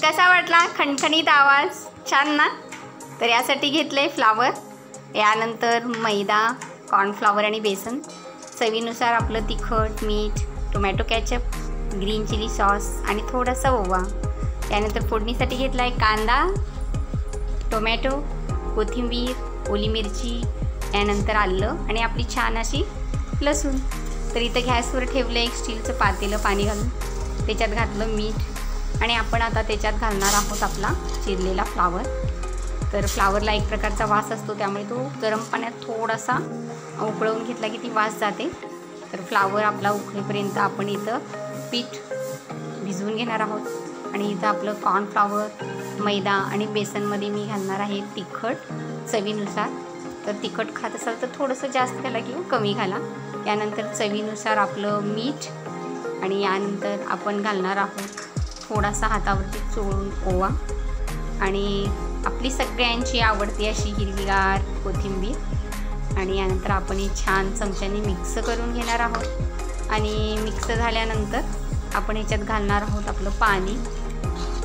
कसा वाटला खणखणीत आवाज? छान ना? तर यासाठी घेतलं आहे फ्लावर, यानंतर मैदा, कॉर्नफ्लॉवर आणि बेसन, चवीनुसार आपलं तिखट, मीठ, tomato ketchup, green chilli sauce आणि थोडासा ओवा. त्यानंतर फोडणीसाठी घेतला आहे कांदा, टोमॅटो, कोथिंबीर, ओली मिरची, यानंतर आलं आणि आपली छान अशी लसूण. तर इथं गॅसवर ठेवलं एक स्टीलचं पातेलं पाणी घालून, त्याच्यात घातलं मीठ आणि आपण आता त्याच्यात घालणार आहोत आपला चिरलेला फ्लावर. तर फ्लावरला एक प्रकारचा वास असतो, त्यामुळे तो गरम पाण्यात थोडासा उकळवून घेतला की ती वास जाते. तर फ्लावर आपला उकळेपर्यंत आपण इथं पीठ भिजवून घेणार आहोत. आणि इथं आपलं कॉर्नफ्लॉवर, मैदा आणि बेसनमध्ये मी घालणार आहे तिखट चवीनुसार. तर तिखट खात असाल तर थोडंसं जास्त घाला किंवा कमी घाला. यानंतर चवीनुसार आपलं मीठ आणि यानंतर आपण घालणार आहोत थोडासा हातावरती चोळून ओवा आणि आपली सगळ्यांची आवडती अशी हिरवीगार कोथिंबीर. आणि यानंतर आपण हे छान चमच्याने मिक्स करून घेणार आहोत. आणि मिक्स झाल्यानंतर आपण ह्याच्यात घालणार आहोत आपलं पाणी.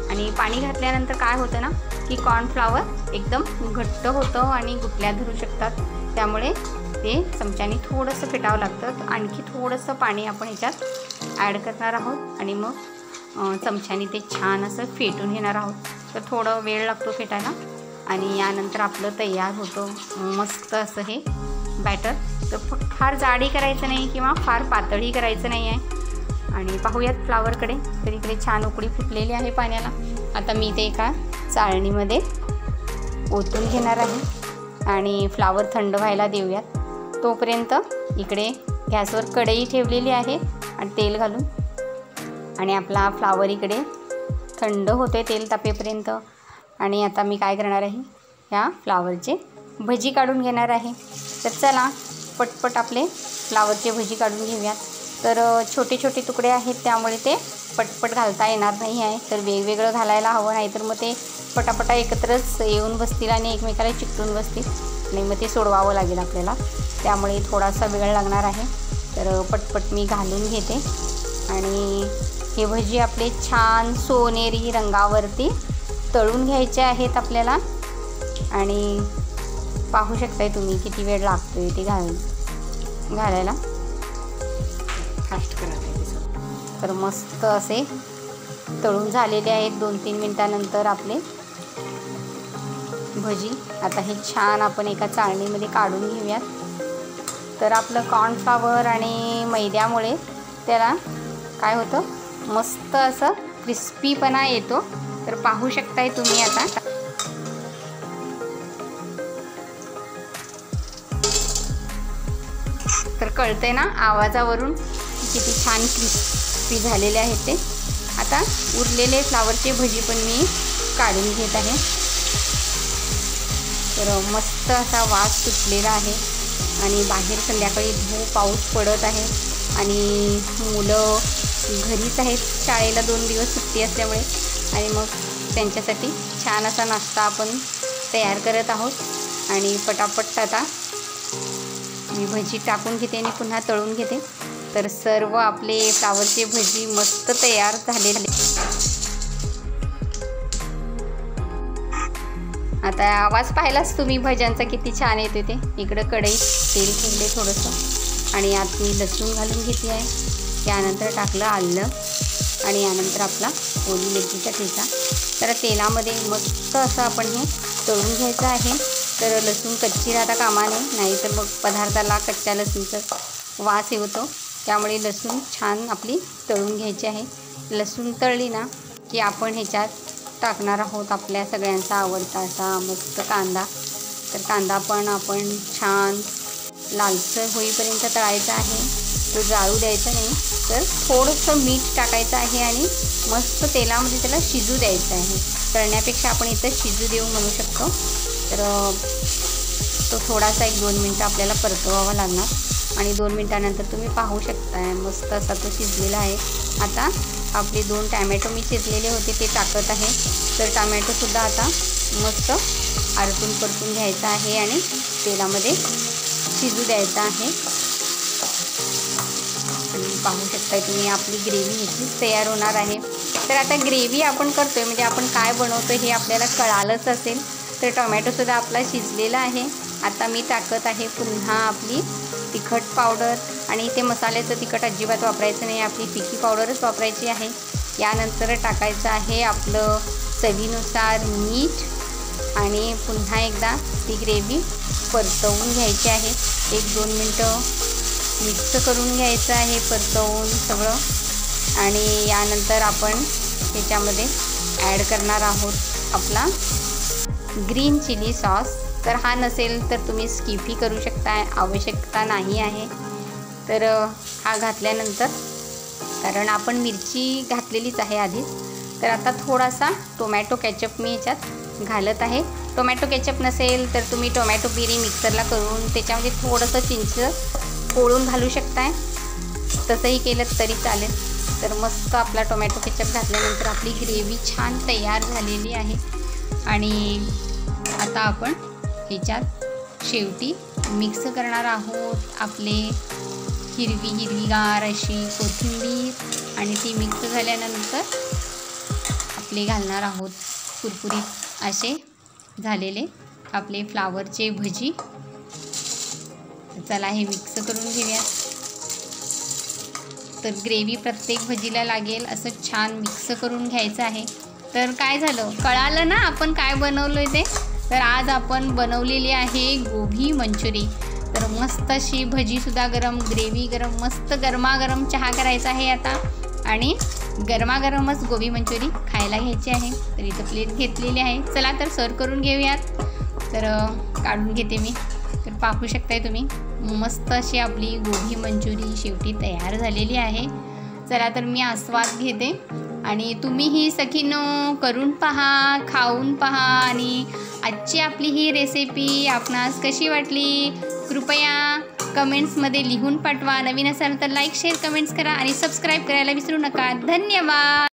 आणि पाणी घातल्यानंतर काय होतं ना की कॉर्नफ्लॉवर एकदम घट्ट होतं आणि गुठल्या धरू शकतात, त्यामुळे ते चमच्याने थोडंसं फेटावं लागतं. आणखी थोडंसं पाणी आपण ह्याच्यात ॲड करणार आहोत आणि मग चमच्याने ते छान असं फेटून घेणार आहोत. तर थोडं वेळ लागतो फेटायला. आणि यानंतर आपलं तयार होतं मस्त असं हे बॅटर. तर फार जाडी करायचं नाही किंवा फार पातळी करायचं नाही आहे. आणि पाहूयात फ्लावरकडे. तर इकडे छान उकळी फुटलेली आहे पाण्याला. आता मी ते एका चाळणीमध्ये ओतून घेणार आहे आणि फ्लावर थंड व्हायला देऊयात. तोपर्यंत इकडे गॅसवर कढई ठेवलेली आहे आणि तेल घालून. आणि आपला फ्लावर इकडे थंड होते तेल तापेपर्यंत. आणि आता मी काय करणार आहे, ह्या फ्लावरचे भजी काढून घेणार आहे. तर चला पटपट आपले फ्लावरचे भजी काढून घेऊयात. तर छोटे छोटे तुकडे आहेत, त्यामुळे ते पटपट घालता येणार नाही आहे. तर वेगवेगळं घालायला हवं, नाही तर मग ते पटापटा एकत्रच येऊन बसतील आणि एकमेकाला चिकटून बसतील आणि मग ते सोडवावं लागेल आपल्याला. त्यामुळे थोडासा वेळ लागणार आहे. तर पटपट मी घालून घेते. आणि हे भजी आपले छान सोनेरी रंगावरती तळून घ्यायचे आहेत आपल्याला. आणि पाहू शकताय तुम्ही किती वेळ लागतो आहे ते घालायला. फास्ट करा. तर मस्त असे तळून झालेले आहेत 2-3 मिनटानंतर आपले भजी. आता हे छान आपण एका चाळणीमध्ये काढून घेऊयात. तर आपलं कॉर्नफ्लॉवर आणि मैद्यामुळे त्याला काय होतं, मस्त असं क्रिस्पीपणा येतो. तर पाहू शकताय तुम्ही आता. तर कळतंय ना आवाजावरून किती छान क्रिस्पी झालेले आहेत ते. आता उरलेले फ्लावरचे भजी पण मी काढून घेत आहे. तर मस्त असा वास सुटलेला आहे आणि बाहेर संध्याकाळी पाऊस पडत आहे आणि मुलं घरीच आहेत, शाळेला 2 दिवस सुट्टी असल्यामुळे. आणि मग त्यांच्यासाठी छान असा नाश्ता आपण तयार करत आहोत. आणि पटापट आता मी भजी टाकून घेते आणि पुन्हा तळून घेते. तर सर्व आपले फ्लावरचे भजी मस्त तयार झालेले. आता आवाज पाहिलाच तुम्ही भज्यांचा किती छान येते ते. इकडं कढईत तेल ठेवले थोडंसं आणि आत मी लसूण घालून घेतली आहे. यानंतर टाकलं आलं आणि यानंतर आपला ओली मिरचीचा ठेचा. तर तेलामध्ये मस्त असं आपण हे तळून घ्यायचं आहे. तर लसूण कच्ची राहता कामा नये, नाहीतर मग पदार्थाला कच्च्या लसूणचा वास येतो. त्यामुळे लसूण छान आपली तळून घ्यायची आहे. लसूण तळली ना की आपण ह्याच्यात टाकणार आहोत आपल्या सगळ्यांचा आवडता असा मस्त कांदा. तर कांदा पण आपण छान लालसर होईपर्यंत तळायचा आहे. तो जाळू द्यायचा नाही. तर थोडंसं मीठ टाकायचं आहे आणि मस्त तेलामध्ये त्याला शिजू द्यायचं आहे. तळण्यापेक्षा आपण इथं शिजू देऊ म्हणू शकतो. तर तो थोडासा 1-2 मिनटं आपल्याला परतवावा लागणार. आणि 2 मिनटानंतर तुम्ही पाहू शकताय मस्त असा तो शिजलेला आहे. आता आपले 2 टॅमॅटो मी चिरलेले होते ते टाकत आहे. तर टॅमॅटोसुद्धा आता मस्त आरतून परतून घ्यायचा आहे आणि तेलामध्ये शिजू द्यायचा आहे. पाहू शकताय तुम्ही आपली ग्रेव्ही इथलीच तयार होणार आहे. तर आता ग्रेव्ही आपण करतोय म्हणजे आपण काय बनवतो हे आपल्याला कळालंच असेल. तर टोमॅटोसुद्धा आपला शिजलेला आहे. आता मी टाकत आहे पुन्हा आपली तिखट पावडर आणि इथे मसाल्याचं तिखट अजिबात वापरायचं नाही, आपली फिकी पावडरच वापरायची आहे. यानंतर टाकायचं आहे आपलं चवीनुसार मीठ आणि पुन्हा एकदा ती ग्रेव्ही परतवून घ्यायची आहे. 1-2 मिनटं मिक्स करून घ्यायचं आहे परतवून सगळं. आणि यानंतर आपण ह्याच्यामध्ये ॲड करणार आहोत आपला ग्रीन चिली सॉस. तर हा नसेल तर तुम्ही स्किपही करू शकता, आवश्यकता नाही आहे. तर हा घातल्यानंतर, कारण आपण मिरची घातलेलीच आहे आधीच, तर आता थोडासा टोमॅटो केचप मी याच्यात घालत आहे. टोमॅटो केचप नसेल तर तुम्ही टोमॅटो प्युरी मिक्सरला करून त्याच्यामध्ये थोडंसं चिंच पोळून घालू शकताय, तसंही केलं तरी चालेल. तर मस्त आपला टोमॅटो केचप घातल्यानंतर आपली ग्रेव्ही छान तयार झालेली आहे. आणि आता आपण ह्याच्यात शेवटी मिक्स करणार आहोत आपले हिरवीगार अशी कोथिंबीर आणि ती मिक्स झाल्यानंतर आपले घालणार आहोत कुरकुरीत असे झालेले आपले फ्लावरचे भजी. चला हे मिक्स करून घेऊया. तर ग्रेव्ही प्रत्येक भजीला लागेल असं छान मिक्स करून घ्यायचं आहे. तर काय झालं कळालं ना आपण काय बनवलं आहे ते. तर आज आपण बनवलेली आहे गोभी मंचुरी. तर मस्त अशी भजीसुद्धा गरम, ग्रेव्ही गरम, मस्त गरमागरम चहा करायचा आहे आता आणि गरमागरमच गोभी मंचुरी खायला घ्यायची आहे. तर इथं प्लेट घेतलेली आहे. चला तर सर्व करून घेऊयात. तर काढून घेते मी. तर पाहू शकताय तुम्ही मस्त अशी आपली गोभी मंचुरी शेवटी तयार झालेली आहे. चला तर मी आस्वाद घेते आणि तुम्हीही सखींनो करून पहा, खाऊन पहा आणि आजची आपली ही रेसिपी आपणास कशी वाटली कृपया कमेंट्समध्ये लिहून पाठवा. नवीन असाल तर लाईक, शेअर, कमेंट्स करा आणि सबस्क्राईब करायला विसरू नका. धन्यवाद.